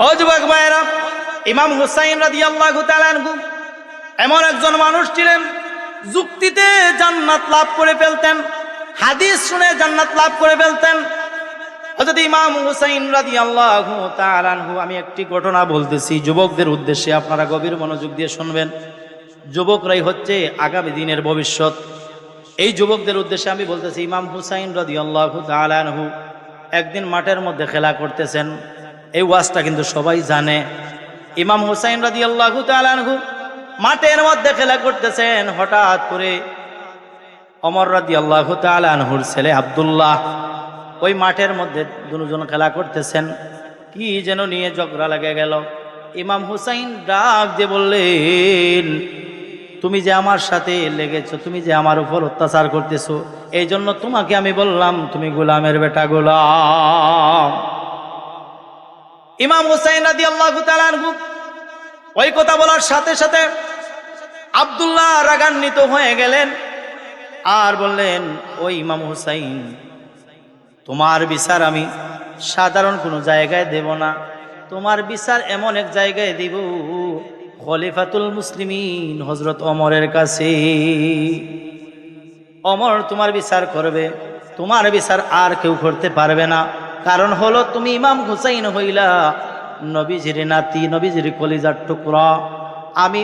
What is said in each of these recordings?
ও যুবক ভাইরা, ইমাম হুসাইন রাদিয়াল্লাহু তাআলা আনহু এমন একজন মানুষ ছিলেন, যুক্তিতে জান্নাত লাভ করে ফেলতেন, হাদিস শুনে জান্নাত লাভ করে ফেলতেন। হযরত ইমাম হুসাইন রাদিয়াল্লাহু তাআলা আনহু, আমি একটি ঘটনা বলতেছি যুবকদের উদ্দেশ্যে, আপনারা গভীর মনোযোগ দিয়ে শুনবেন। যুবকরাই হচ্ছে আগামী দিনের ভবিষ্যৎ। এই যুবকদের উদ্দেশ্যে আমি বলতেছি, ইমাম হুসাইন রাদিয়াল্লাহু তাআলা আনহু একদিন মাঠের মধ্যে খেলা করতেছেন। এই ওয়াজটা কিন্তু সবাই জানে। ইমাম হুসাইন রাদিয়াল্লাহু তাআলা আনহু মাঠের মধ্যে খেলা করতেছেন। হঠাৎ করে ওমর রাদিয়াল্লাহু তাআলা আনহুর ছেলে আব্দুল্লাহ ওই মাঠের মধ্যে দুজন খেলা করতেছেন, কি যেন নিয়ে ঝগড়া লেগে গেল। ইমাম হুসাইন ডাক দিয়ে বললেন, তুমি যে আমার সাথে লেগেছো, তুমি যে আমার উপর অত্যাচার করতেছো, এই জন্য তোমাকে আমি বললাম তুমি গোলামের বেটা গোলাম। ইমাম হুসাইন রাদিয়াল্লাহু তাআলা আনহু ওই কথা বলার সাথে সাথে আব্দুল্লাহ রাগান্বিত হয়ে গেলেন আর বললেন, ওই ইমাম হুসাইন, তোমার বিচার আমি সাধারণ কোনো জায়গায় দেব না, তোমার বিচার এমন এক জায়গায় দিব, খলিফাতুল মুসলিমিন হযরত ওমরের কাছে। ওমর তোমার বিচার করবে, তোমার বিচার আর কেউ করতে পারবে না। কারণ হলো তুমি ইমাম হুসাইন হইলা নবীজির নাতি, নবীজির কলিজার টুকরা। আমি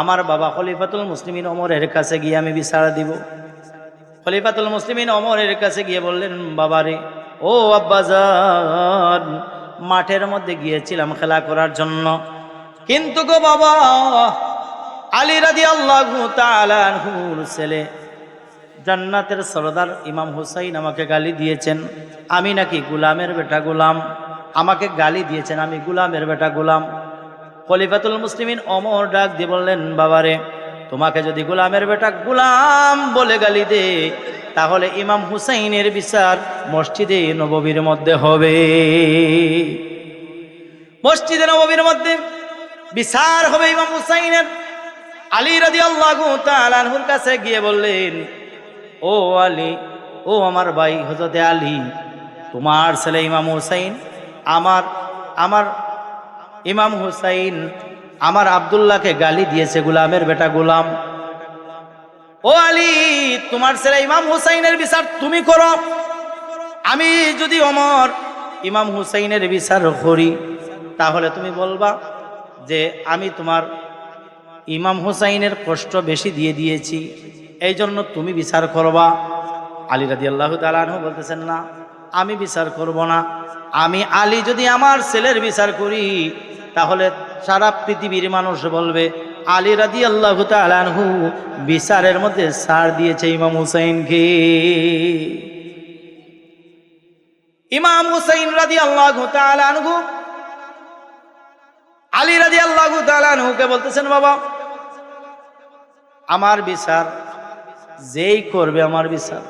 আমার বাবা খলিফাতুল মুসলিমিন ওমরের কাছে গিয়ে আমি বিচার দিব। খলিফাতুল মুসলিমিন ওমরের কাছে গিয়ে বললেন, বাবারে, ও আব্বাজান, মাঠের মধ্যে গিয়েছিলাম খেলা করার জন্য, কিন্তু গো বাবা, আলী রাদিয়াল্লাহু তাআলা আনহুর ছেলে জান্নাতের সরদার ইমাম হুসাইন আমাকে গালি দিয়েছেন, আমি নাকি গোলামের বেটা গোলাম। আমাকে গালি দিয়েছেন আমি গোলামের বেটা গোলাম। খলিফাতুল মুসলিমিন ওমর ডাক দিয়ে বললেন, বাবারে, তোমাকে যদি গোলামের বেটা গোলাম বলে গালি দে, তাহলে ইমাম হুসাইনের বিচার মসজিদে নববীর মধ্যে হবে। মসজিদে নববীর মধ্যে বিচার হবে ইমাম হুসাইনের। আলী রাদিয়াল্লাহু তাআলা আনহুর কাছে গিয়ে বললেন, ও আলী, ও আমার ভাই হযরতে আলী, তোমার ছেলে ইমাম হুসাইন আমার ইমাম হুসাইন আমার আব্দুল্লাহকে গালি দিয়েছে গোলামের বেটা গোলাম। ও আলী, তোমার ছেলে ইমাম হুসাইনের বিচার তুমি করো। আমি যদি ওমর ইমাম হুসাইনের বিচার করি, তাহলে তুমি বলবা যে আমি তোমার ইমাম হুসাইনের কষ্ট বেশি দিয়ে দিয়েছি, এই জন্য তুমি বিচার করবা। আলী রাদিয়াল্লাহু তাআলা আনহু বলতেছেন, না, আমি বিচার করব না। আমি আলী যদি আমার ছেলের বিচার করি, তাহলে সারা পৃথিবীর মানুষ বলবে আলী রাদিয়াল্লাহু তাআলা আনহু বিচারের মধ্যে ছাড় দিয়েছে ইমাম হুসাইনকে। ইমাম হুসাইন রাদিয়াল্লাহু তাআলা আনহু আলী রাদিয়াল্লাহু তাআলা আনহুকে বলতেছেন, বাবা, আমার বিচার যেই করবে আমার বিচার,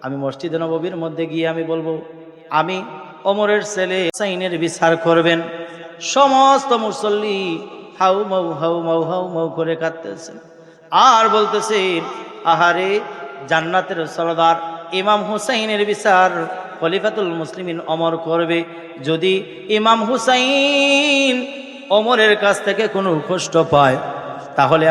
আমি মসজিদে নববীর মধ্যে গিয়ে আমি বলবো আমি ওমরের ছেলে হুসাইনের বিচার করবেন। সমস্ত মুসল্লি হাউ মাউ হাউ মাউ হাউ মাউ করে কাঁদতেছেন আর বলতেছেন, আহারে, জান্নাতের সরদার ইমাম হুসাইনের বিচার খলিফাতুল মুসলিমিন ওমর করবে। যদি ইমাম হুসাইন ওমরের কাছ থেকে কোনো কষ্ট পায়, তাহলে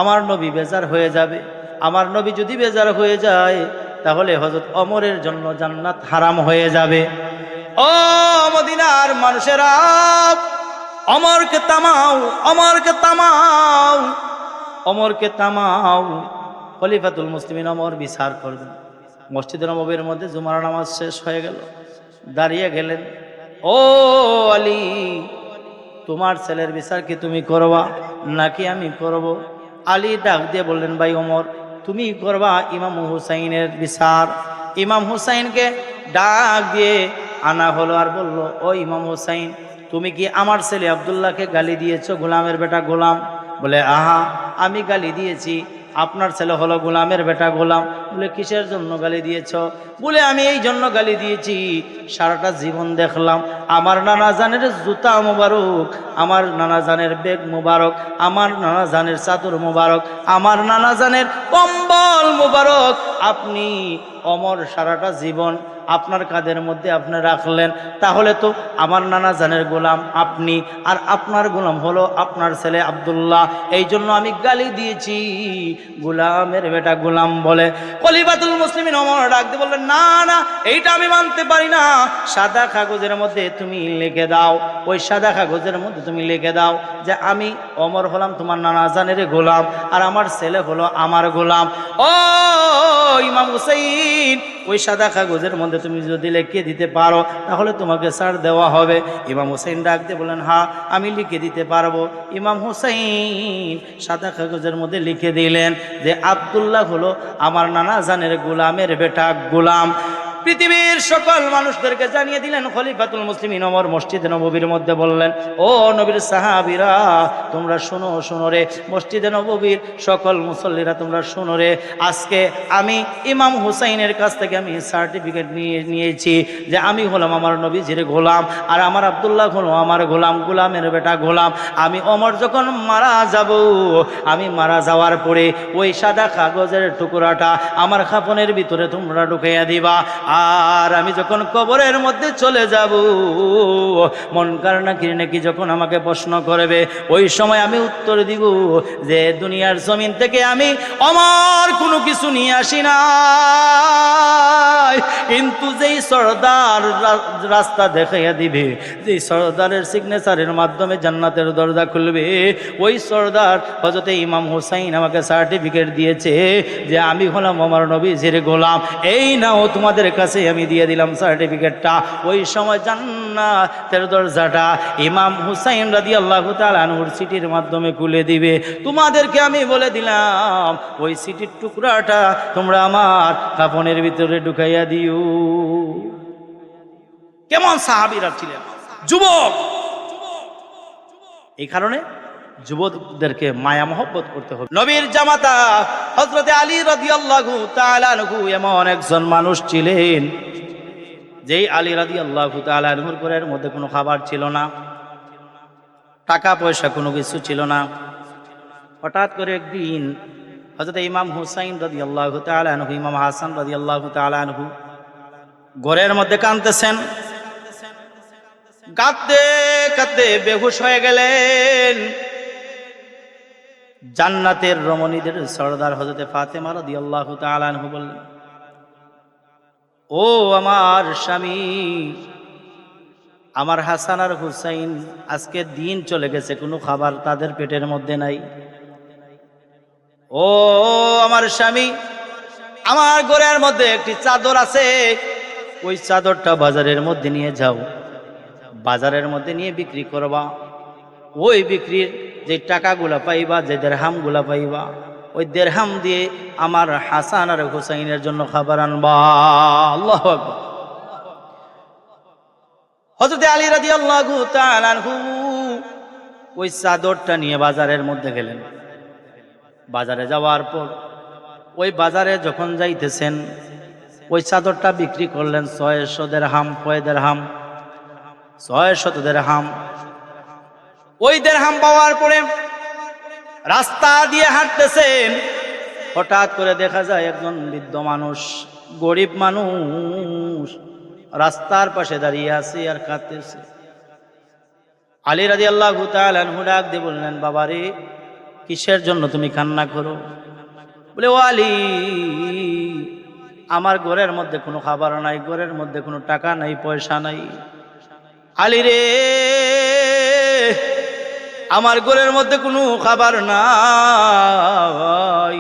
আমার নবী বেজার হয়ে যাবে। আমার নবী যদি বেজার হয়ে যায়, তাহলে হযরত ওমরের জন্য জান্নাত হারাম হয়ে যাবে। ও মদিনার মানুষেরা, ওমরকে থামাও, ওমরকে থামাও, ওমরকে থামাও। খলিফাতুল মুসলিমিন ওমর বিচার করবেন। মসজিদে নববীর মধ্যে জুমার নামাজ শেষ হয়ে গেল, দাঁড়িয়ে গেলেন, ও আলী, তোমার ছেলের বিচার কি তুমি করবা নাকি আমি করব? আলী ডাক দিয়ে বললেন, ভাই ওমর, তুমি করবা ইমাম হুসাইনের বিচার। ইমাম হুসাইনকে ডাক দিয়ে আনা হলো আর বলল, ও ইমাম হুসাইন, তুমি কি আমার ছেলে আব্দুল্লাহকে গালি দিয়েছো গোলামের বেটা গোলাম? বলে, আহা, আমি গালি দিয়েছি। আপনার ছেলে হলো গোলামের বেটা গোলাম। বলে, কিসের জন্য গালি দিয়েছ? বলে আমি এই জন্য গালি দিয়েছি, সারাটা জীবন দেখলাম আমার নানা জানের জুতা মোবারক, আমার নানা জানের বেগ মোবারক, আমার নানা জানের চাদর মোবারক, আমার নানা জানের কম্বল মোবারক আপনি অমর সারাটা জীবন আপনার কাঁধের মধ্যে আপনি রাখলেন, তাহলে তো আমার নানা জানের গোলাম আপনি, আর আপনার গোলাম হলো আপনার ছেলে আব্দুল্লাহ। এই জন্য আমি গালি দিয়েছি, গোলামের বেটা গোলাম বলে। খলিফাতুল মুসলিমিন ওমর ডাক দিয়ে বললেন, না না, এইটা আমি মানতে পারি না। সাদা কাগজের মধ্যে তুমি লিখে দাও, ওই সাদা কাগজের মধ্যে তুমি লিখে দাও যে আমি ওমর হলাম তোমার নানা জানের গোলাম, আর আমার ছেলে হলো আমার গোলাম। ও ইমাম হুসাইন, ওই সাদা কাগজের মধ্যে তুমি যদি লিখে দিতে পারো তাহলে তোমাকে ছাড় দেওয়া হবে। ইমাম হুসাইন ডাক দিয়ে বলেন, হ্যাঁ আমি লিখে দিতে পারবো। ইমাম হুসাইন সাদা কাগজের মধ্যে লিখে দিলেন যে আব্দুল্লাহ হলো আমার নানা জানের গোলামের বেটা গোলাম। পৃথিবীর সকল মানুষদেরকে জানিয়ে দিলেন। খলিফাতুল মুসলিমিন ওমর মসজিদে নববীর মধ্যে বললেন, ও নবীর সাহাবীরা তোমরা শোনো, শোনো রে, মসজিদে নববীর সকল মুসল্লিরা তোমরা শোনো রে, আজকে আমি ইমাম হুসাইনের কাছ থেকে আমি সার্টিফিকেট নিয়েছি যে আমি হলাম আমার নবীজির গোলাম, আর আমার আব্দুল্লাহ হলো আমার গোলাম, গোলামের বেটা গোলাম। আমি ওমর যখন মারা যাব, আমি মারা যাওয়ার পরে ওই সাদা কাগজের টুকরাটা আমার কাফনের ভিতরে তোমরা ঢুকাইয়া দিবা, আর আমি যখন কবরের মধ্যে চলে যাব, মুনকার নাকির নাকি যখন আমাকে প্রশ্ন করবে, ওই সময় আমি উত্তর দিব যে দুনিয়ার জমিন থেকে আমি আমার কোনো কিছু নিয়ে আসি না, কিন্তু যেই সরদার রাস্তা দেখাইয়া দিবে, যেই সরদারের সিগনেচারের মাধ্যমে জান্নাতের দরজা খুলবে, ওই সরদার হযরতে ইমাম হুসাইন আমাকে সার্টিফিকেট দিয়েছে যে আমি হলাম আমার নবীজির গোলাম। এই নাও তোমাদের কাছে আমি দিয়ে দিলাম সার্টিফিকেটটা। ওই সময় জান্নাতের দরজাটা ইমাম হুসাইন রাদিয়াল্লাহু তাআলা আনহুর সিটির মাধ্যমে খুলে দিবে। তোমাদেরকে আমি বলে দিলাম ওই সিটির টুকরাটা তোমরা আমার কাফনের ভিতরে ঢুকাইয়া দিও। কেমন সাহাবীরা ছিলেন, যুবক। এই কারণে যুবকদেরকে মায়া মহব্বত করতে হবে। নবীর জামাতা হযরতে আলী রাদিয়াল্লাহু তাআলা আনহু এমন একজন মানুষ ছিলেন, যেই আলী রাদিয়াল্লাহু তাআলা আনহুর ঘরের মধ্যে কোনো খাবার ছিল না, টাকা পয়সা কোনো কিছু ছিল না। হঠাৎ করে একদিন হযরতে ইমাম হুসাইন রাদিয়াল্লাহু তাআলা আনহু, ইমাম হাসান রাদিয়াল্লাহু তাআলা আনহু ঘরের মধ্যে কাঁদতেছেন, কাঁদতে কাঁদতে বেহুশ হয়ে গেলেন। জান্নাতের রমণীদের সরদার হযরতে ফাতেমা রাদিয়াল্লাহু তাআলা আনহু বললেন, ও আমার স্বামী, আমার হাসান আর হুসাইন আজকে দিন চলে গেছে, কোনো খাবার তাদের পেটের মধ্যে নাই। ও আমার স্বামী, আমার ঘরের মধ্যে একটি চাদর আছে, ওই চাদরটা বাজারের মধ্যে নিয়ে যাও, বাজারের মধ্যে নিয়ে বিক্রি করবা। ওই বিক্রির যে টাকাগুলা পাইবা, যে দেরহামগুলা পাইবা, ওই দেরহাম দিয়ে আমার হাসান আর হুসাইনের জন্য খাবার আনবা। আল্লাহু আকবার। হযরত আলী রাদিয়াল্লাহু তাআলা আনহু ওই চাদরটা নিয়ে বাজারের মধ্যে গেলেন। বাজারে যাওয়ার পর ওই বাজারে যখন যাইতেছেন, ওই চাদরটা বিক্রি করলেন 600 দেরহাম, কয় দেরহাম? 600 দেরহাম। ওই দেরহাম পাওয়ার পরে রাস্তা দিয়ে হাঁটতেছেন, হঠাৎ করে দেখা যায় একজন বৃদ্ধ মানুষ, গরিব মানুষ রাস্তার পাশে দাঁড়িয়ে আছে আর কাঁদতেছে। আলী রাদিয়াল্লাহু তাআলা আনহু ডাক দিয়ে বললেন, বাবা রে, কিসের জন্য তুমি কান্না করো? বলে, ও আলী, আমার ঘরের মধ্যে কোনো খাবার নাই, ঘরের মধ্যে কোনো টাকা নাই, পয়সা নাই। আলী রে, আমার ঘরের মধ্যে কোনো খাবার নাই,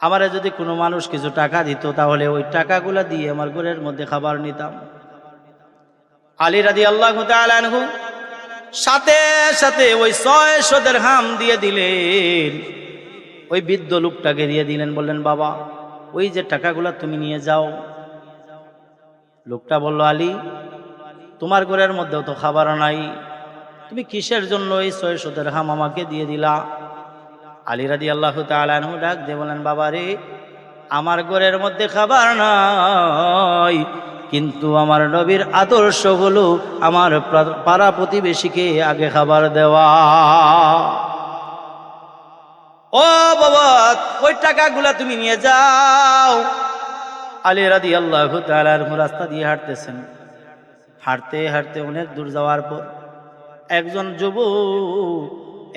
আমারে যদি কোনো মানুষ কিছু টাকা দিত তাহলে ওই টাকাগুলা দিয়ে আমার ঘরের মধ্যে খাবার নিতাম। আলী রাদিয়াল্লাহু তাআলা আনহু সাথে সাথে ওই 600 দিরহাম দিয়ে দিলেন, ওই বৃদ্ধ লোকটাকে দিয়ে দিলেন। বললেন, বাবা, ওই যে টাকাগুলা তুমি নিয়ে যাও। লোকটা বলল, আলী, তোমার ঘরের মধ্যেও তো খাবার নাই, তুমি কিসের জন্য এই 600 দিরহাম আমাকে দিয়ে দিলা? আলী রাদিয়াল্লাহু তাআলা আনহু ডাক দিয়ে বলেন, বাবা রে, আমার ঘরের মধ্যে খাবার নাই, কিন্তু আমার নবীর আদর্শ হলো আমার পাড়া প্রতিবেশীকে আগে খাবার দেওয়া। ও বাবা, ওই টাকাগুলা তুমি নিয়ে যাও। আলী রাদিয়াল্লাহু তাআলা আনহু রাস্তা দিয়ে হাঁটতেছেন। হাঁটতে হাঁটতে অনেক দূর যাওয়ার পর একজন যুবক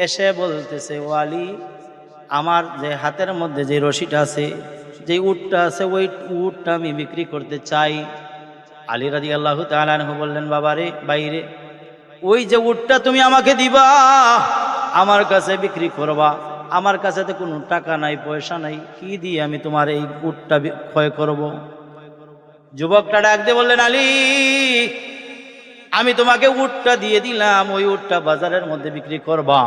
এসে বলতেছে, ও আলী, আমার যে হাতের মধ্যে যে রশিটা আছে, যে উটটা আছে, ওই উটটা আমি বিক্রি করতে চাই। আলী রাদিয়াল্লাহু তাআলা আনহু বললেন, বাবারে, বাইরে, ওই যে উটটা তুমি আমাকে দিবা, আমার কাছে বিক্রি করবা, আমার কাছে তো কোনো টাকা নাই, পয়সা নাই, কি দিয়ে আমি তোমার এই উটটা ক্রয় করব? যুবকটা ডাক দিয়ে বললেন, আলী, আমি তোমাকে উটটা দিয়ে দিলাম, ওই উটটা বাজারের মধ্যে বিক্রি করবা,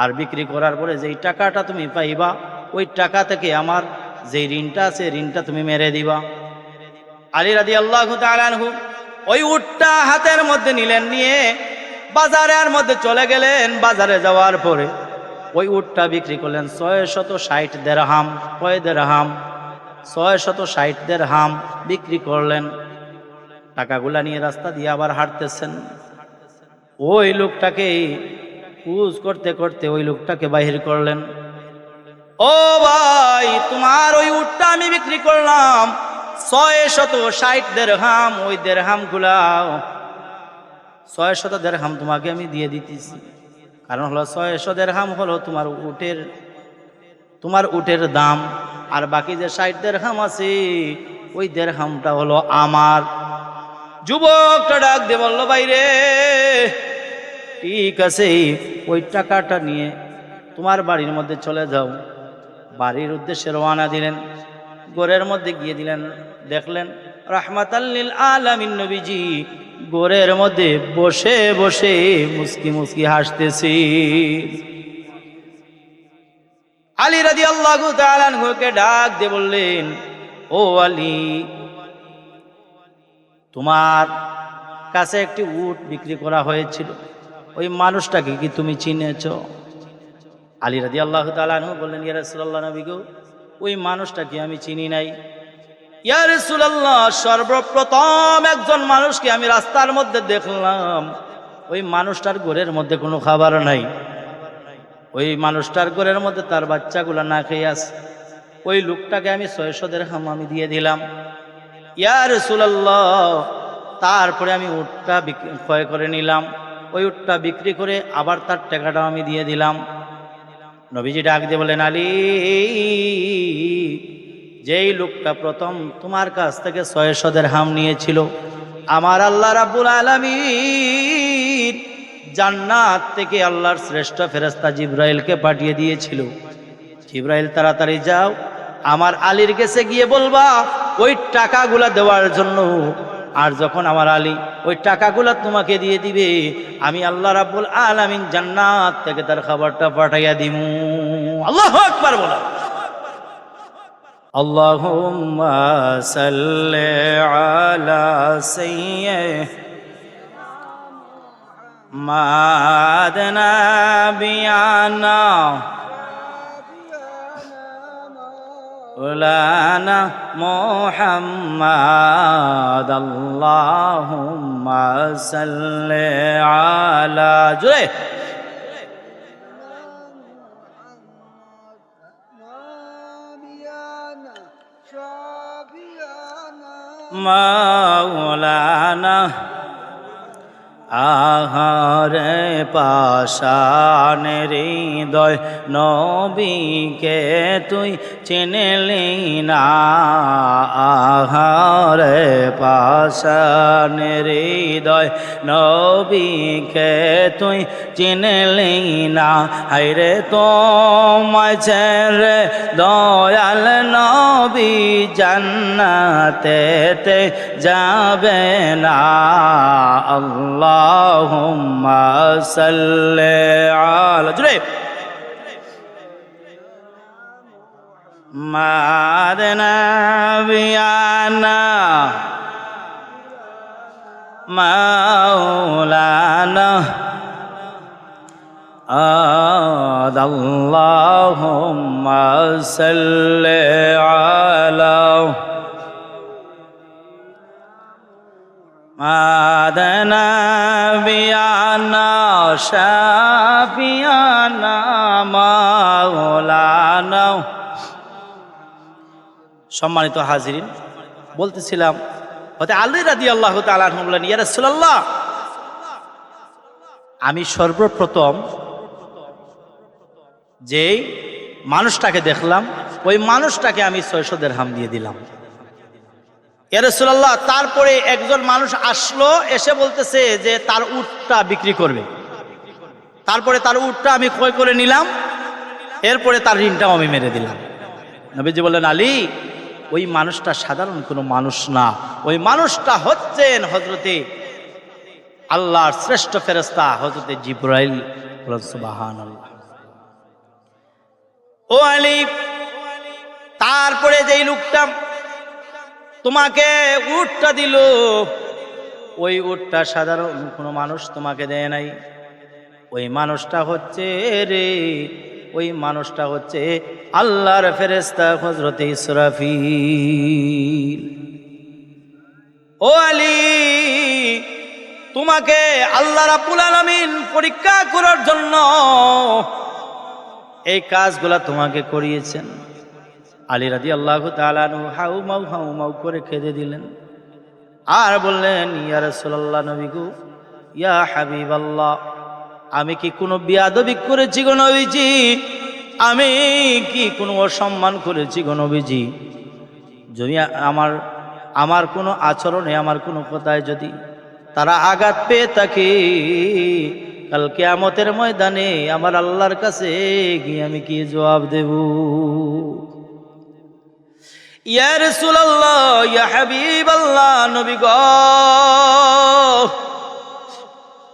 আর বিক্রি করার পরে যেই টাকাটা তুমি পাইবা, ওই টাকা থেকে আমার যে ঋণটা আছে, ঋণটা তুমি মেরে দিবা। আলী রাদিয়াল্লাহু তাআলা আনহু ওই উটটা হাতের মধ্যে নিলেন, নিয়ে বাজারের মধ্যে চলে গেলেন। বাজারে যাওয়ার পরে ওই উটটা বিক্রি করলেন 660 দিরহাম। কয় দিরহাম? 660 দিরহাম বিক্রি করলেন। টাকাগুলা নিয়ে রাস্তা দিয়ে আবার হাঁটতেছেন। ওই লোকটাকে খুঁজ করতে করতে ওই লোকটাকে বাহির করলেন। ও ভাই, তোমার ওই উটটা আমি বিক্রি করলাম 660 দিরহাম। ওই দিরহাম গুলা 600 দিরহাম তোমাকে আমি দিয়ে দিতেছি। কারণ হলো 600 দিরহাম হলো তোমার উটের দাম, আর বাকি যে 60 দিরহাম আছে, ওই দিরহামটা হলো আমার। যুবকটা ডাক দিয়ে বলল, বাইরে, ঠিক আছে, ওই টাকাটা নিয়ে তোমার বাড়ির মধ্যে চলে যাও। বাড়ির উদ্দেশ্যে রওনা দিলেন। ঘরের মধ্যে গিয়ে দিলেন, দেখলেন রাহমাতাল লিল আলামিন নবীজি ঘরের মধ্যে বসে বসে মুস্কি মুস্কি হাসতেছি। আলী রাদিয়াল্লাহু তাআলা আনহুকে ডাক দিয়ে বললেন, ও আলী, তোমার কাছে একটি উট বিক্রি করা হয়েছিল, ওই মানুষটাকে কি তুমি চিনেছ? আলী রাদিয়াল্লাহু তাআলা আনহু বললেন, ইয়া রাসূলুল্লাহ, নবী গো, ওই মানুষটাকে আমি চিনি নাই। ইয়া রাসূলুল্লাহ, সর্বপ্রথম একজন মানুষকে আমি রাস্তার মধ্যে দেখলাম, ওই মানুষটার ঘরের মধ্যে কোনো খাবার নাই, ওই মানুষটার ঘরের মধ্যে তার বাচ্চাগুলা না খেয়ে আছে। ওই লোকটাকে আমি 600 দিরহাম আমি দিয়ে দিলাম। ইয়া রাসূলুল্লাহ, তারপরে আমি উটটা ক্রয় করে নিলাম। ওই উটটা বিক্রি করে আবার তার টাকাটাও আমি দিয়ে দিলাম। নবীজি ডাক দিয়ে বলেন, আলী, যেই লোকটা প্রথম তোমার কাছ থেকে 600 দিরহাম নিয়েছিল, আমার আল্লাহ রাব্বুল আলামিন জান্নাত থেকে আল্লাহর শ্রেষ্ঠ ফেরেশতা জিবরাইলকে পাঠিয়ে দিয়েছিল। জিবরাইল, তাড়াতাড়ি যাও, আমার আলীর কাছে গিয়ে বলবা ওই টাকাগুলা দেওয়ার জন্য। আর যখন আমার আলী ওই টাকাগুলা তোমাকে দিয়ে দিবে, আমি আল্লাহ রাব্বুল আলামিন জান্নাত থেকে তার খাবারটা পাঠাইয়া দিমু। আল্লাহু আকবার বলো। আল্লাহুম্মা সাল্লি আলা সাইয়্যিদিনা বিয়ানা مولانا محمد اللهم صل على جري مولانا আহারে পাশানের হৃদয় নবীকে তুই চিনলি না। আহারে পাশানের হৃদয় নবীকে তুই চিনলি না। হায়রে তোমায় ছেড়ে দয়াল নবী জান্নাতেতে যাবে না। আল্লাহুম্মা সাল্লি আলা জুরে মাদনা বিয়ানা মাওলানা আল্লাহুম্মা সাল্লি আলা নাবিয়ানা শাফিয়ানা মাওলানা। সম্মানিত হাজিরিন, বলতেছিলাম হতে আলী রাদিয়াল্লাহু তাআলা আনহু বললেন, ইয়া রাসূলুল্লাহ, আমি সর্বপ্রথম যেই মানুষটাকে দেখলাম ওই মানুষটাকে আমি 600 দিরহাম দিয়ে দিলাম। ইয়া রাসূলুল্লাহ, তারপরে একজন মানুষ আসলো, এসে বলতেছে যে তার উটটা বিক্রি করবে। তারপরে তার উটটা আমি ক্রয় করে নিলাম, এরপরে তার ঋণটাও আমি মেরে দিলাম। নবীজি বললেন, আলী, ওই মানুষটা সাধারণ কোনো মানুষ না, ওই মানুষটা হচ্ছেন হযরতে আল্লাহর শ্রেষ্ঠ ফেরেশতা হযরতে জিবরাইল। সুবহানাল্লাহ। ও আলী, তারপরে যেই লোকটা তোমাকে উটটা দিল, ওই উটটা সাধারণ কোনো মানুষ তোমাকে দেয় নাই। ওই মানুষটা হচ্ছে ওই মানুষটা হচ্ছে আল্লাহর ফেরেশতা হযরতে ইসরাফিল। ও আলী, তোমাকে আল্লাহ রাব্বুল আলামিন পরীক্ষা করার জন্য এই কাজগুলা তোমাকে করিয়েছেন। আলী রাদিয়াল্লাহু তাআলা আনহু হাউ মাউ করে কেঁদে দিলেন আর বললেন, ইয়া রাসূলুল্লাহ, নবী গো, ইয়া হাবিবাল্লাহ, আমি কি কোনো বিয়াদবি করেছি গো নবীজি? আমি কি কোনো অসম্মান করেছি গো নবীজি? যদি আমার কোনো আচরণে, আমার কোনো কথায় যদি তারা আঘাত পেয়ে থাকে, কাল কিয়ামতের ময়দানে আমার আল্লাহর কাছে গিয়ে আমি কি জবাব দেব? ইয়া রাসূলুল্লাহ, ইয়া হাবিবাল্লাহ, নবী গো,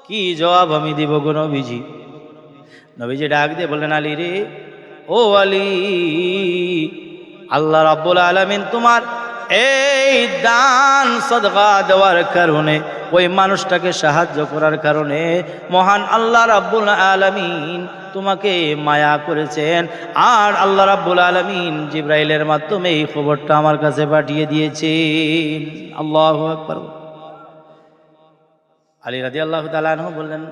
কি জবাব আমি দিব গো নবীজি? নবীজি ডাক দিয়ে বললেন, আলী রে, ও আলী, আল্লাহ রাব্বুল আলামিন তোমার এই দান সদকা দেওয়ার কারণে, ওই মানুষটাকে সাহায্য করার কারণে মহান আল্লাহ রাব্বুল আলামিন তোমাকে মায়া করেছেন। আর আল্লাহ রাব্বুল আলামিন জিবরাইলের মাধ্যমে এই খবরটা আমার কাছে পাঠিয়ে দিয়েছেন। আল্লাহু আকবার। আলী রাদিয়াল্লাহু তাআলা আনহু বললেন,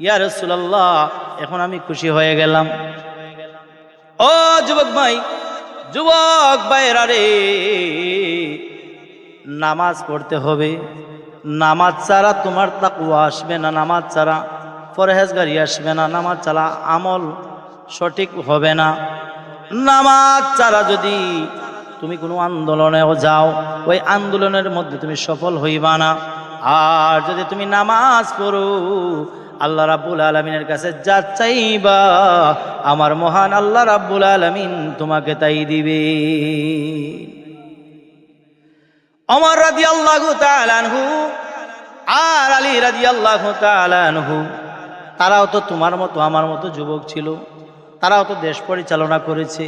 ইয়া রাসূলুল্লাহ, এখন আমি খুশি হয়ে গেলাম। ও যুবক ভাইরা রে, নামাজ পড়তে হবে। নামাজ ছাড়া তোমার তাকওয়া আসবে না, নামাজ ছাড়া পরহেজগারি আসবে না, নামাজ ছাড়া আমল সঠিক হবে না। নামাজ ছাড়া যদি তুমি কোনো আন্দোলনেও যাও, ওই আন্দোলনের মধ্যে তুমি সফল হইবা না। আর যদি তুমি নামাজ পড়ো, আল্লাহ রাব্বুল আলামিনের কাছে যা চাইবা, আমার মহান আল্লাহ রাব্বুল আলামিন তোমাকে তাই দিবে। ওমর রাদিয়াল্লাহু তাআলা আনহু আর আলী রাদিয়াল্লাহু তাআলা আনহু, তারাও তো তোমার মতো আমার মতো যুবক ছিল। তারাও তো দেশ পরিচালনা করেছে,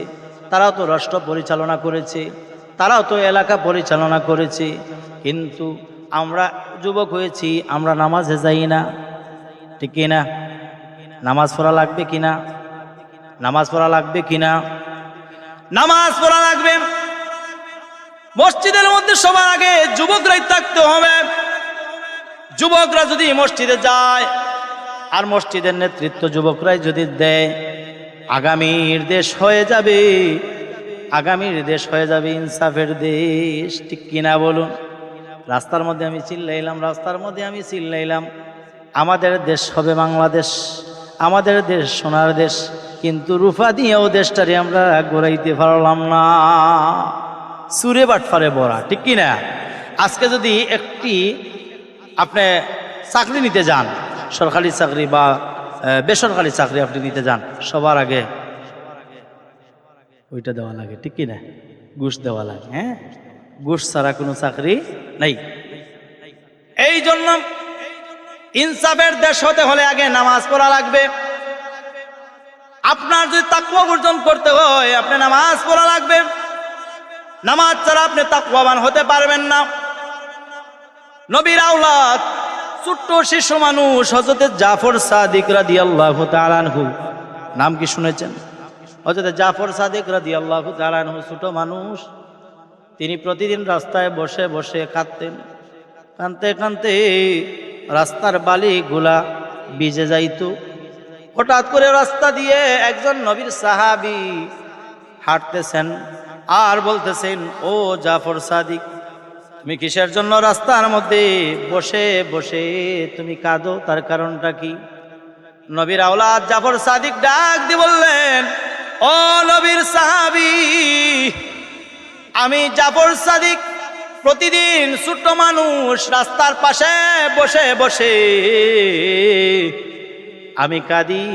তারাও তো রাষ্ট্র পরিচালনা করেছে, তারাও তো এলাকা পরিচালনা করেছে। কিন্তু আমরা যুবক হয়েছি, আমরা নামাজে যাই না, ঠিক কিনা? নামাজ পড়া লাগবে কিনা? নামাজ পড়া লাগবে কিনা? নামাজ পড়া লাগবে। মসজিদের মধ্যে সবার আগে যুবকরাই থাকতে হবে। যুবকরা যদি মসজিদে যায় আর মসজিদের নেতৃত্ব যুবকরাই যদি দেয়, আগামীর দেশ হয়ে যাবে, আগামীর দেশ হয়ে যাবে ইনসাফের দেশ, ঠিক কিনা বলুন? রাস্তার মধ্যে আমি চিল্লাইলাম, আমাদের দেশ হবে বাংলাদেশ, আমাদের দেশ সোনার দেশ, কিন্তু রূপা দিয়েও দেশটারে আমরা গড়াইতে পারলাম না, সুরে বাটফারে ভরা, ঠিক কিনা? আজকে যদি একটি আপনি চাকরি নিতে যান, সরকারি চাকরি বা বেসরকারি চাকরি আপনি নিতে যান, সবার আগে ওইটা দেওয়া লাগে, ঠিক কিনা? ঘুষ দেওয়া লাগে। হ্যাঁ, ঘুষ ছাড়া কোনো চাকরি নাই। এই জন্য ইনসাফের দেশ হতে হলে আগে নামাজ পড়া লাগবে। আপনার যদি তাকওয়া অর্জন করতে হয়, আপনি নামাজ পড়া লাগবে। নামাজ ছাড়া আপনি তাকওয়াবান হতে পারবেন না। নবীর আওলাদ ছোট্ট শিশু মানুষ হযরত জাফর সাদিক রাদিয়াল্লাহু তাআলা আনহু নাম কি শুনেছেন? হযরত জাফর সাদিক রাদিয়াল্লাহু তাআলা আনহু, ছোট মানুষ, তিনি প্রতিদিন রাস্তায় বসে বসে কাঁদতেন। কাঁদতে কাঁদতে রাস্তার বালিগুলা ভিজে যাইত। হঠাৎ করে রাস্তা দিয়ে একজন নবীর সাহাবী হাঁটতেছেন আর বলতেছেন, ও জাফর সাদিক, তুমি কিসের জন্য রাস্তার মধ্যে বসে বসে তুমি কাঁদো? তার কারণটা কি? নবীর আওলাদ জাফর সাদিক ডাক দিয়ে বললেন, ও নবীর সাহাবী, আমি জাফর সাদিক প্রতিদিন ছোট মানুষ রাস্তার পাশে বসে বসে আমি কাঁদি।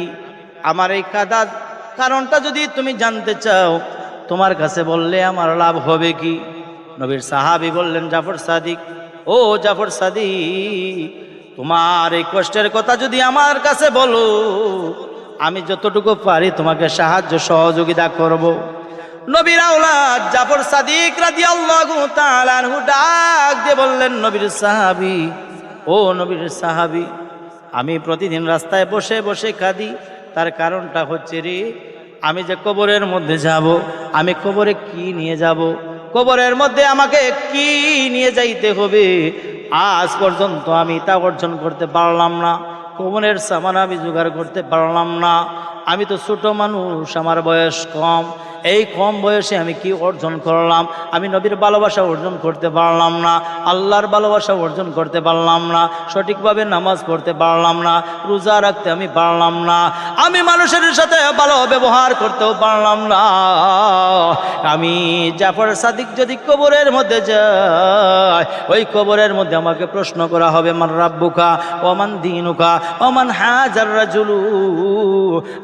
আমার এই কাঁদার কারণটা যদি তুমি জানতে চাও, তোমার কাছে বললে আমার লাভ হবে কি? নবীর সাহাবী বললেন, জাফর সাদিক, ও জাফর সাদিক, তোমার এই কষ্টের কথা যদি আমার কাছে বলো, আমি যতটুকু পারি তোমাকে সাহায্য সহযোগিতা করব। নবীর আওলাদ জাফর সাদিক রাদিয়াল্লাহু তাআলা আনহু ডাক দিয়ে বললেন, নবীর সাহাবী, ও নবীর সাহাবী, আমি প্রতিদিন রাস্তায় বসে বসে কাঁদি। তার কারণটা হচ্ছে রে, আমি যে কবরের মধ্যে যাব, আমি কবরে কি নিয়ে যাব? কবরের মধ্যে আমাকে কি নিয়ে যাইতে হবে? আজ পর্যন্ত আমি তা অর্জন করতে পারলাম না। কবরের সামান আমি জোগাড় করতে পারলাম না। আমি তো ছোট মানুষ, আমার বয়স কম। এই কম বয়সে আমি কি অর্জন করলাম? আমি নবীর ভালোবাসা অর্জন করতে পারলাম না, আল্লাহর ভালোবাসা অর্জন করতে পারলাম না, সঠিকভাবে নামাজ পড়তে পারলাম না, রোজা রাখতে আমি পারলাম না, আমি মানুষের সাথে ভালো ব্যবহার করতেও পারলাম না। আমি জাফর সাদিক যদি কবরের মধ্যে যাই, ওই কবরের মধ্যে আমাকে প্রশ্ন করা হবে, মান রাব্বুকা ওমান দীনুকা ওমান হাজার রাজুলু।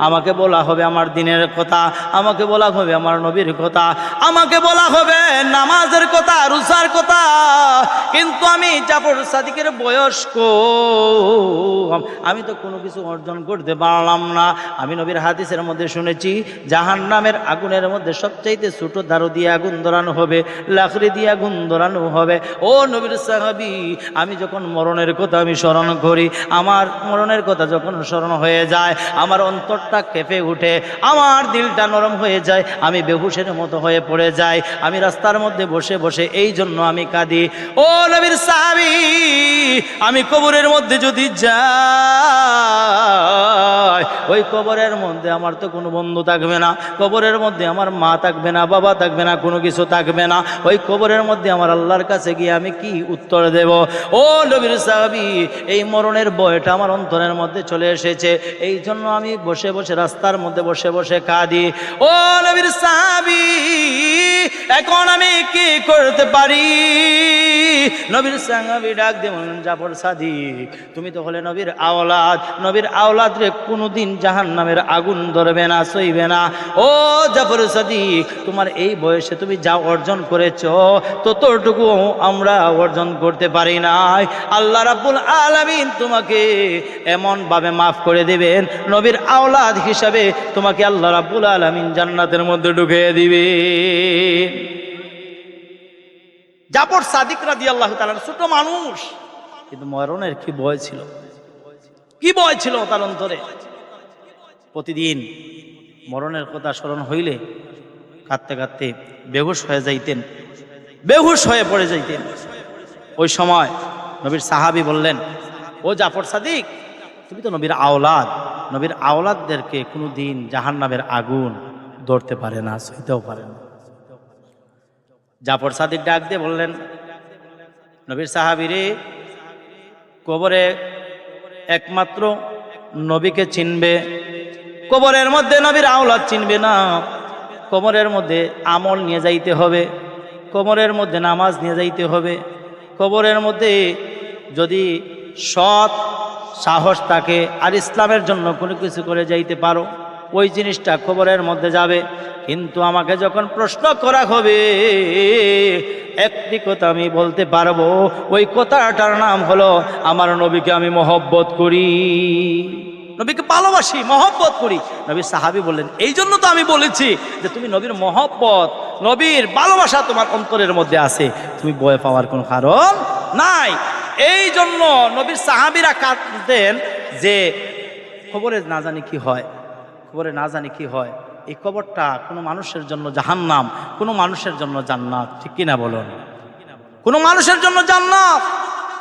আমাকে বলা হবে আমার দিনের কথা, আমাকে বলা হবে আমার নবীর কথা, আমাকে বলা হবে নামাজের কথা, রোজার কথা। কিন্তু আমি জাফর সাদিকের বয়স কম, আমি তো কোনো কিছু অর্জন করতে পারলাম না। আমি নবীর হাদিসের মধ্যে শুনেছি, জাহান্নামের আগুনের মধ্যে সবচাইতে ছোট দারু দিয়ে আগুন ধরানো হবে, লাকড়ি দিয়ে আগুন ধরানো হবে। ও নবীর সাহাবী, আমি যখন মরণের কথা আমি স্মরণ করি, আমার মরণের কথা যখন স্মরণ হয়ে যায়, আমার অন্তরটা কেঁপে উঠে, আমার দিলটা নরম হয়ে যায়, আমি বেহুশের মতো হয়ে পড়ে যাই। আমি রাস্তার মধ্যে বসে বসে এই জন্য আমি কাঁদি। ও নবীর সাহাবী, আমি কবরের মধ্যে যদি যাই, ওই কবরের মধ্যে আমার তো কোনো বন্ধু থাকবে না, কবরের মধ্যে আমার মা থাকবে না, বাবা থাকবে না, কোনো কিছু থাকবে না। ওই কবরের মধ্যে আমার আল্লাহর কাছে গিয়ে আমি কি উত্তর দেব? ও নবীর সাহাবী, এই মরণের ভয়টা আমার অন্তরের মধ্যে চলে এসেছে, এই জন্য আমি বসে বসে রাস্তার মধ্যে বসে বসে কাঁদি। ও নবীর সাহাবী, এখন আমি কি করতে পারি? নবীর সাহাবী ডাক দিয়ে বললেন, জাফর সাদিক, তুমি তো হলে নবীর আওলাদ, নবীর আওলাদ রে কোনোদিন জাহান্নামের আগুন ধরবে না, সইবে না। ও জাফর সাদিক, তোমার এই বয়সে তুমি যা অর্জন করেছো, ততটুকু আমরা অর্জন করতে পারি নাই। আল্লাহ রাব্বুল আলামিন তোমাকে এমন ভাবে মাফ করে দেবেন, নবীর আওলাদ হিসাবে তোমাকে আল্লাহ রাব্বুল আলামিন জান্নাতের মধ্যে ঢুকিয়ে দিবে। জাফর সাদিক রাদিয়াল্লাহু তাআলা ছোট মানুষ, কিন্তু মরণের কি ভয় ছিল, কি ভয় ছিল তার অন্তরে। প্রতিদিন মরণের কথা স্মরণ হইলে কাঁদতে কাঁদতে বেহুশ হয়ে যাইতেন, বেহুশ হয়ে পড়ে যাইতেন। ওই সময় নবীর সাহাবী বললেন, ও জাফর সাদিক, তুমি তো নবীর আওলাদ, নবীর আওলাদদেরকে কোনো দিন জাহান্নামের আগুন ধরতে পারে না, সইতেও পারে না। জাফর সাদিক ডাক দিয়ে বললেন, নবীর সাহাবী রে, কবরে একমাত্র নবীকে চিনবে, কবরের মধ্যে নবীর আওলাদ চিনবে না। কবরের মধ্যে আমল নিয়ে যাইতে হবে, কবরের মধ্যে নামাজ নিয়ে যাইতে হবে, কবরের মধ্যে যদি সৎ সাহস থাকে আর ইসলামের জন্য কোনো কিছু করে যাইতে পারো, ওই জিনিসটা কবরের মধ্যে যাবে। কিন্তু আমাকে যখন প্রশ্ন করা হবে, একটি কথা আমি বলতে পারবো, ওই কথাটার নাম হলো আমার নবীকে আমি মহব্বত করি, নবীকে ভালোবাসি, মহব্বত করি। নবীর সাহাবী বললেন, এই জন্য তো আমি বলেছি যে তুমি নবীর মহব্বত, নবীর ভালোবাসা তোমার অন্তরের মধ্যে আছে, তুমি ভয় পাওয়ার কোনো কারণ নাই। এই জন্য নবীর সাহাবীরা কাঁদতেন যে খবরে না জানি কি হয়, কবরে না জানি কি হয়। এই কবরটা কোনো মানুষের জন্য জাহান্নাম, কোনো মানুষের জন্য জান্নাত, ঠিক কিনা বলুন? কোনো মানুষের জন্য জান্নাত,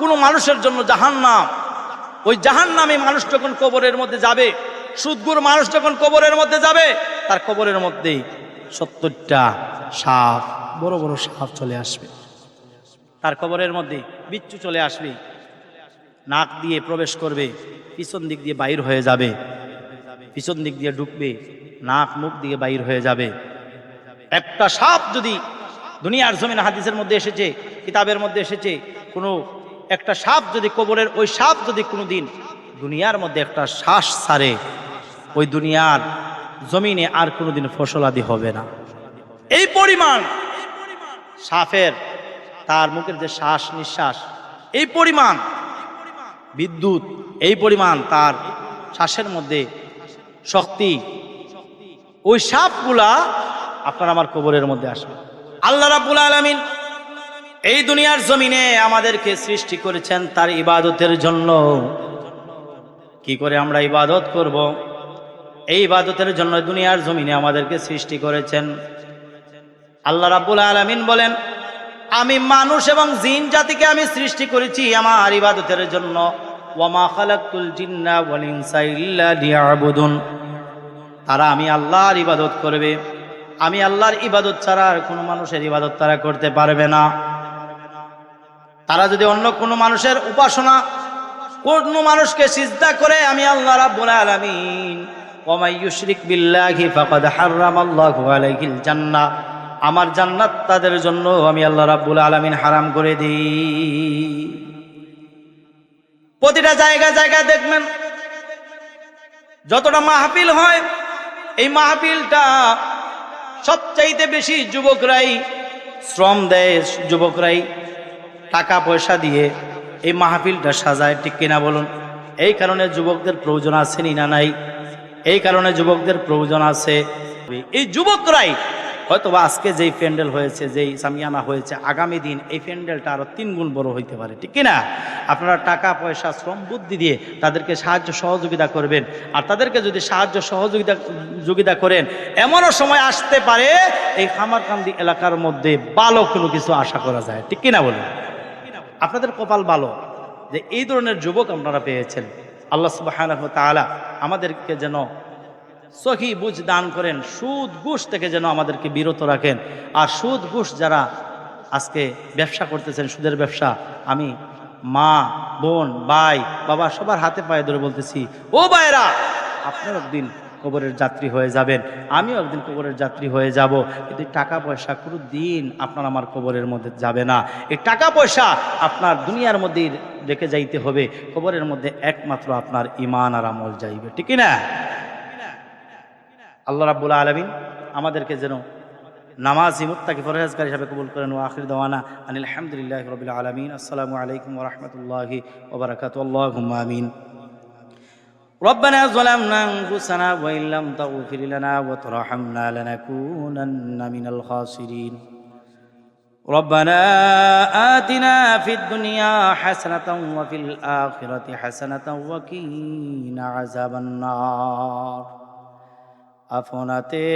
কোনো মানুষের জন্য জাহান্নাম। ওই জাহান্নামী মানুষ যখন কবরের মধ্যে যাবে, সুদগুর মানুষ যখন কবরের মধ্যে যাবে, তার কবরের মধ্যে 70টা সাপ, বড় বড় সাপ চলে আসবে। তার কবরের মধ্যে বিচ্ছু চলে আসবে, নাক দিয়ে প্রবেশ করবে, পিছন দিক দিয়ে বাইর হয়ে যাবে, পিছন দিক দিয়ে ঢুকবে, নাক মুখ দিয়ে বাইর হয়ে যাবে। একটা সাপ যদি দুনিয়ার জমিন, হাদিসের মধ্যে এসেছে, কিতাবের মধ্যে এসেছে, কোনো একটা সাপ যদি কবরের, ওই সাপ যদি কোনোদিন দুনিয়ার মধ্যে একটা শ্বাস ছাড়ে, ওই দুনিয়ার জমিনে আর কোনোদিন ফসলাদি হবে না। এই পরিমাণ সাপের, তার মুখের যে শ্বাস নিঃশ্বাস, এই পরিমাণ বিদ্যুৎ, এই পরিমাণ তার শ্বাসের মধ্যে শক্তি, ওই সাপগুলা আপনার আমার কবরের মধ্যে আসবে। আল্লাহ রাব্বুল আলামিন এই দুনিয়ার জমিনে আমাদেরকে সৃষ্টি করেছেন তার ইবাদতের জন্য। কি করে আমরা ইবাদত করব? এই ইবাদতের জন্য দুনিয়ার জমিনে আমাদেরকে সৃষ্টি করেছেন। আল্লাহ রাব্বুল আলামিন বলেন, আমি মানুষ এবং জিন জাতিকে আমি সৃষ্টি করেছি আমার ইবাদতের জন্য। ওয়ামা খালাকতুল জিন্না ওয়াল ইনসা ইল্লা লিয়াবুদুন। তারা আমি আল্লাহর ইবাদত করবে, আমি আল্লাহর ইবাদত ছাড়া আর কোনো মানুষের ইবাদত তারা করতে পারবে না। তারা যদি অন্য কোনো মানুষের উপাসনা, কোনো মানুষকে সিজদা করে, আমি আল্লাহ রাব্বুল আলামিন ওয়া মান ইউশরিক বিল্লাহি ফাকাদ হারামাল্লাহু আলাইহিল জান্নাহ, আমার জান্নাত তাদের জন্য আমি আল্লাহ রাব্বুল আলামিন হারাম করে দিই। প্রতিটা জায়গায় জায়গায় দেখবেন যতটা মাহফিল হয়, এই মাহফিলটা সবচাইতে বেশি যুবকরাই শ্রম দেয়, যুবকরাই টাকা পয়সা দিয়ে এই মাহফিলটা সাজায়, ঠিক কিনা বলুন? এই কারণে যুবকদের প্রয়োজন আছে না নাই? এই কারণে যুবকদের প্রয়োজন আছে। এই যুবকরাই হয়তো আজকে যেই প্যান্ডেল হয়েছে, যেই সামিয়ানা হয়েছে, আগামী দিন এই প্যান্ডেলটা আরো 3 গুণ বড় হইতে পারে, ঠিক কিনা? আপনারা টাকা পয়সা শ্রম বুদ্ধি দিয়ে তাদেরকে সাহায্য সহযোগিতা করবেন। আর তাদেরকে যদি সাহায্য সহযোগিতা করেন, এমনও সময় আসতে পারে এই খামারকান্দি এলাকার মধ্যে ভালো কোনো কিছু আশা করা যায়, ঠিক কিনা বলুন? আপনাদের কপাল ভালো যে এই ধরনের যুবক আপনারা পেয়েছেন। আল্লাহ সুবহানাহু ওয়া তাআলা আমাদেরকে যেন সহি বুঝ দান করেন, সুদ ঘুষ থেকে যেন আমাদেরকে বিরত রাখেন। আর সুদ ঘুষ যারা আজকে ব্যবসা করতেছেন, সুদের ব্যবসা, আমি মা, বোন, ভাই, বাবা সবার হাতে পায়ে ধরে বলতেছি, ও ভাইরা, আপনারা একদিন কবরের যাত্রী হয়ে যাবেন, আমিও একদিন কবরের যাত্রী হয়ে যাব। কিন্তু টাকা পয়সা কোনো দিন আপনার আমার কবরের মধ্যে যাবে না। এই টাকা পয়সা আপনার দুনিয়ার মধ্যে রেখে যাইতে হবে, কবরের মধ্যে একমাত্র আপনার ঈমান আর আমল যাইবে, ঠিক না? আল্লাহ রাব্বুল আলামিন আমাদেরকে যেন নামাজি মুত্তাকি পরহেজগার হিসেবে কবুল করেন। ওয়া আখির দাওয়ানা আনিল হামদুলিল্লাহি রাব্বিল আলামিন। আসসালামু আলাইকুম ওয়া রাহমাতুল্লাহি ওয়া বারাকাতুহু। আল্লাহুম্মা আমিন। ربنا ظلمنا أنفسنا وإن لم تغفر لنا وترحمنا لنكونن من الخاسرين. ربنا آتنا في الدنيا حسنة وفي الآخرة حسنة وقنا عذاب النار. আপনাতে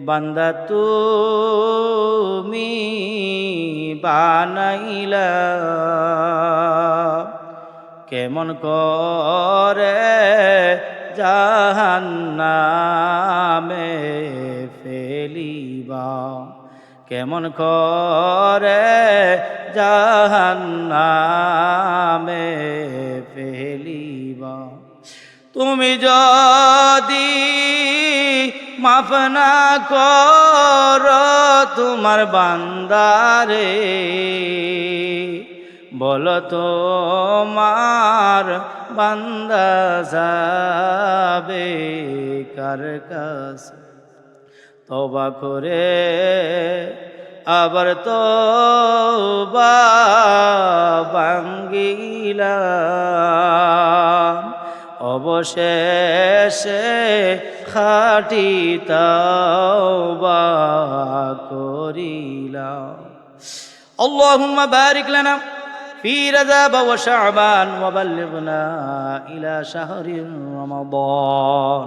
বান্দা তুমি বানাইলা, কেমন করে জাহান্নামে ফেলিবা, কেমন করে জাহান্নামে ফেলিবা। তুমি যদি মাফ না করো তোমার বান্দারে, বলো তোমার বান্দা যাবে কার কাছে? তওবা করে আবার তওবা ভাঙ্গিলাম, অবশেষে খাঁটি তওবা করিলাম। আল্লাহুম্মা বারিক লানা في رجب وشعبان وبلغنا إلى شهر رمضان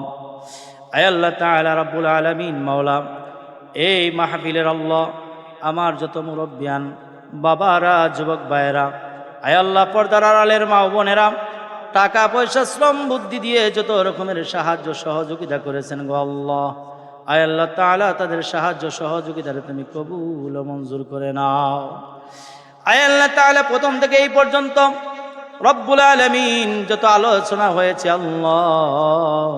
আয় আল্লাহ তাআলা রব্বুল আলামিন মাওলা এই মাহফিলের আল্লাহ আমার যত মুরব্বিয়ান বাবারা যুবক ভাইয়েরা আয় আল্লাহ পর্দার আড়ালের মা ও বোনেরা টাকা পয়সা শ্রম বুদ্ধি দিয়ে যত রকমের সাহায্য সহযোগিতা করেছেন গো আল্লাহ আয় আল্লাহ তাআলা তাদের সাহায্য সহযোগিতারে তুমি কবুল ও মঞ্জুর করে নাও আয় আল্লাহ তাআলা প্রথম থেকে এই পর্যন্ত রব্বুল আলামিন যত আলোচনা হয়েছে আল্লাহ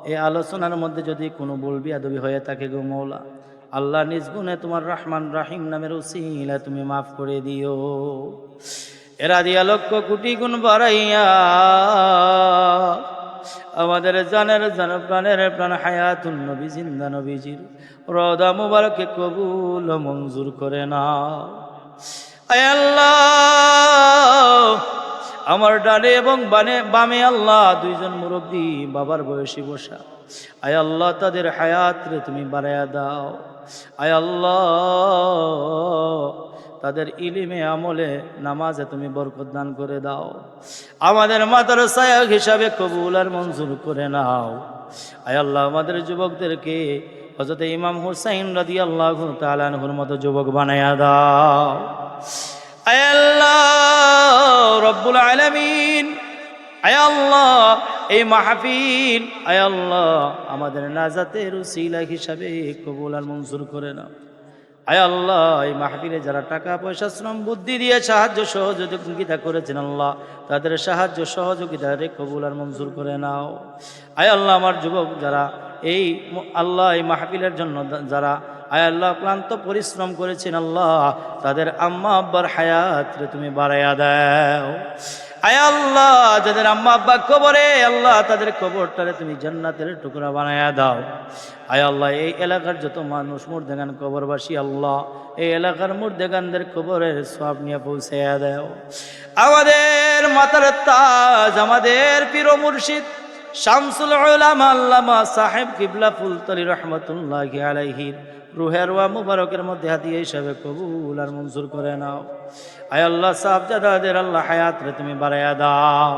এই আলোচনার মধ্যে যদি কোনো ভুল বিয়াদবি হয়ে থাকে গো মওলা আল্লাহ নিজ গুণে তোমার রহমান রাহিম নামের উসিলা তুমি মাফ করে দিও এরা দিয়া লক্ষ কোটি গুণ বাড়াইয়া আমাদের জানের জান প্রাণের প্রাণ হায়াতুন নবী জিন্দা নবীজির রওজা মুবারকে কবুল ও মঞ্জুর করে নাও আয় আল্লাহ আমার ডানে এবং বামে আল্লাহ দুইজন মুরব্বী বাবার বয়সী বসা আয় আল্লাহ তাদের হায়াত রে তুমি বাড়াইয়া দাও আয় আল্লাহ তাদের ইলিমে আমলে নামাজে তুমি বরকত দান করে দাও আমাদের মাতার ছায়া হিসাবে কবুল আর মঞ্জুর করে নাও আয় আল্লাহ আমাদের যুবকদেরকে হযরত ইমাম হুসাইন রাদিয়াল্লাহু তাআলা আনহুর মতো যুবক বানায়া দাও আয় আল্লাহ রব্বুল আলামিন আয় আল্লাহ এই মাহফিল আয় আল্লাহ আমাদের নাজাতের উসিলা হিসাবে কবুল আর মঞ্জুর করে নাও আয় আল্লাহ এই মাহফিলে যারা টাকা পয়সা শ্রম বুদ্ধি দিয়ে সাহায্য সহযোগিতা করেছেন আল্লাহ তাদের সাহায্য সহযোগিতা রে কবুল আর মঞ্জুর করে নাও আয় আল্লাহ আমার যুবক যারা এই আল্লাহ এই মাহফিলের জন্য যারা আয় আল্লাহ ক্লান্ত পরিশ্রম করেছেন আল্লাহ তাদের আম্মা আব্বার হায়াত রে তুমি বাড়াইয়া দাও আয় আল্লাহ যাদের আম্মা আব্বা কবরে আল্লাহ তাদের কবরটারে তুমি জান্নাতের টুকরা বানায়া দাও আয় আল্লাহ এই এলাকার যত মানুষ মুর্দেগান কবরবাসী আল্লাহ এই এলাকার মুর্দেগানদের কবরের সওয়াব নিয়ে পৌঁছায়া দাও আমাদের মাতার তাজ আমাদের পীর ও মুর্শিদ শামসুল উলামা আল্লামা সাহেব কিবলা ফুলতলি রহমাতুল্লাহি আলাইহি রুহের ওয়া মুবারকের মধ্যে হাদিয়া হিসাবে কবুল আর মঞ্জুর করে নাও আয় আল্লাহ সাহাবজাদাদের আল্লাহ হায়াত রে তুমি বাড়াইয়া দাও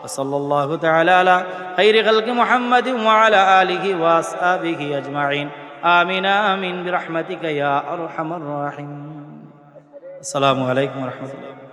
সাল্লাল্লাহু তাআলা আলা খাইরি খালকি মুহাম্মাদিন ওয়া আলা আলিহি ওয়া আসহাবিহি আজমাইন আমিন আমিন বিরহমাতিকা ইয়া আরহামার রাহিম আসসালামু আলাইকুম ওয়া রাহমাতুল্লাহ